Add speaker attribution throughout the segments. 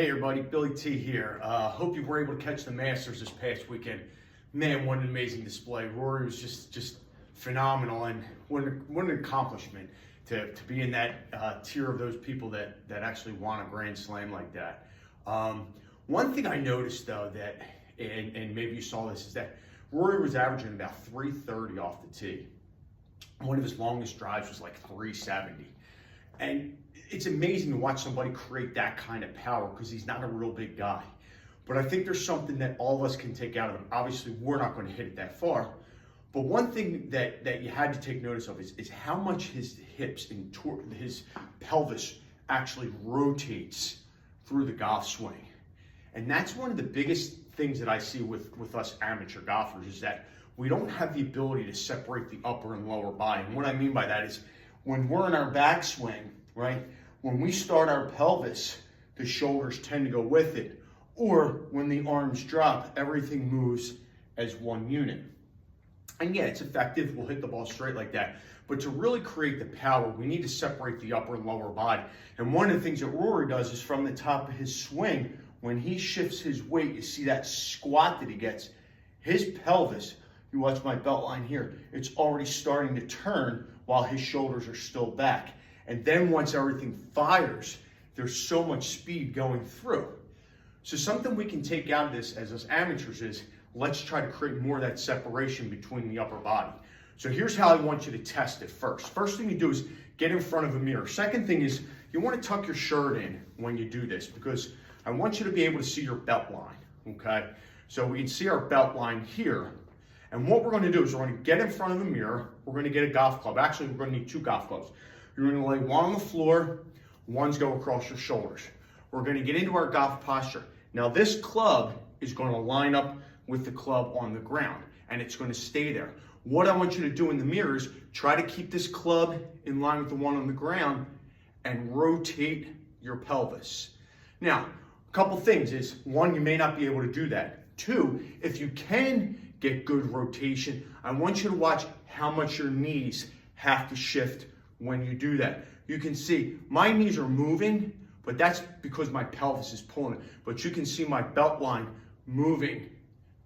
Speaker 1: Hey everybody, Billy T here. Hope you were able to catch the Masters this past weekend. Man, what an amazing display. Rory was just phenomenal, and what an accomplishment to be in that tier of those people that actually won a Grand Slam like that. One thing I noticed though that, and maybe you saw this, is that Rory was averaging about 330 off the tee. One of his longest drives was like 370. And it's amazing to watch somebody create that kind of power because he's not a real big guy. But I think there's something that all of us can take out of him. Obviously, we're not going to hit it that far. But one thing that you had to take notice of is how much his hips and his pelvis actually rotates through the golf swing. And that's one of the biggest things that I see with us amateur golfers is that we don't have the ability to separate the upper and lower body. And what I mean by that is when we're in our backswing, right? When we start our pelvis, the shoulders tend to go with it. Or when the arms drop, everything moves as one unit. And yeah, it's effective. We'll hit the ball straight like that. But to really create the power, we need to separate the upper and lower body. And one of the things that Rory does is from the top of his swing, when he shifts his weight, you see that squat that he gets, his pelvis, you watch my belt line here, it's already starting to turn while his shoulders are still back. And then once everything fires, there's so much speed going through. So something we can take out of this as us amateurs is, let's try to create more of that separation between the upper body. So here's how I want you to test it first. First thing you do is get in front of a mirror. Second thing is you want to tuck your shirt in when you do this because I want you to be able to see your belt line, okay? So we can see our belt line here. And what we're going to do is we're going to get in front of a mirror. We're going to get a golf club. Actually, we're going to need two golf clubs. You're going to lay one on the floor, one's go across your shoulders. We're going to get into our golf posture. Now this club is going to line up with the club on the ground and it's going to stay there. What I want you to do in the mirror is try to keep this club in line with the one on the ground and rotate your pelvis. Now, a couple things is, one, you may not be able to do that. Two, if you can get good rotation, I want you to watch how much your knees have to shift when you do that. You can see my knees are moving, but that's because my pelvis is pulling it. But you can see my belt line moving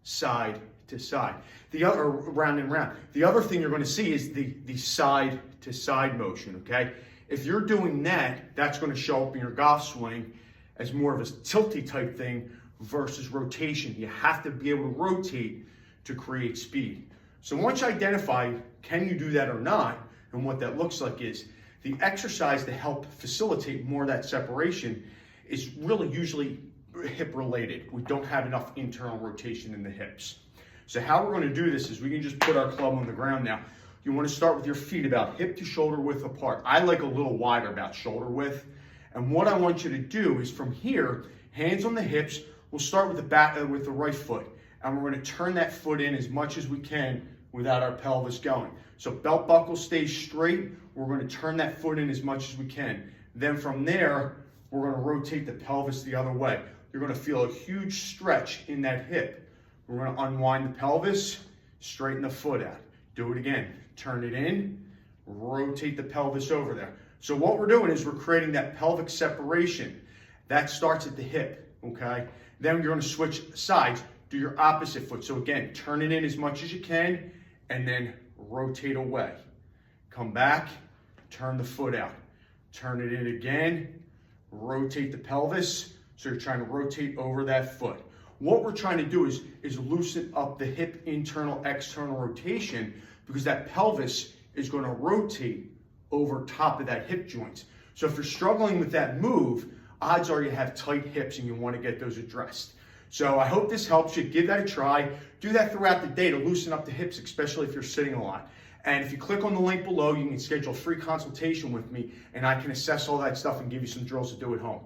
Speaker 1: side to side. The other, round and round. The other thing you're going to see is the side to side motion, okay? If you're doing that, that's going to show up in your golf swing as more of a tilty type thing versus rotation. You have to be able to rotate to create speed. So once you identify, can you do that or not, and what that looks like is, the exercise to help facilitate more of that separation is really usually hip related. We don't have enough internal rotation in the hips. So how we're going to do this is we can just put our club on the ground now. You want to start with your feet about hip to shoulder width apart. I like a little wider, about shoulder width. And what I want you to do is from here, hands on the hips, we'll start with the back with the right foot. And we're going to turn that foot in as much as we can without our pelvis going. So belt buckle stays straight. We're going to turn that foot in as much as we can. Then from there, we're going to rotate the pelvis the other way. You're going to feel a huge stretch in that hip. We're going to unwind the pelvis, straighten the foot out. Do it again. Turn it in, rotate the pelvis over there. So what we're doing is we're creating that pelvic separation. That starts at the hip, okay? Then you're going to switch sides. Do your opposite foot. So again, turn it in as much as you can and then rotate away. Come back, turn the foot out. Turn it in again, rotate the pelvis. So you're trying to rotate over that foot. What we're trying to do is loosen up the hip internal, external rotation because that pelvis is going to rotate over top of that hip joint. So if you're struggling with that move, odds are you have tight hips and you want to get those addressed. So I hope this helps you. Give that a try. Do that throughout the day to loosen up the hips, especially if you're sitting a lot. And if you click on the link below, you can schedule a free consultation with me and I can assess all that stuff and give you some drills to do at home.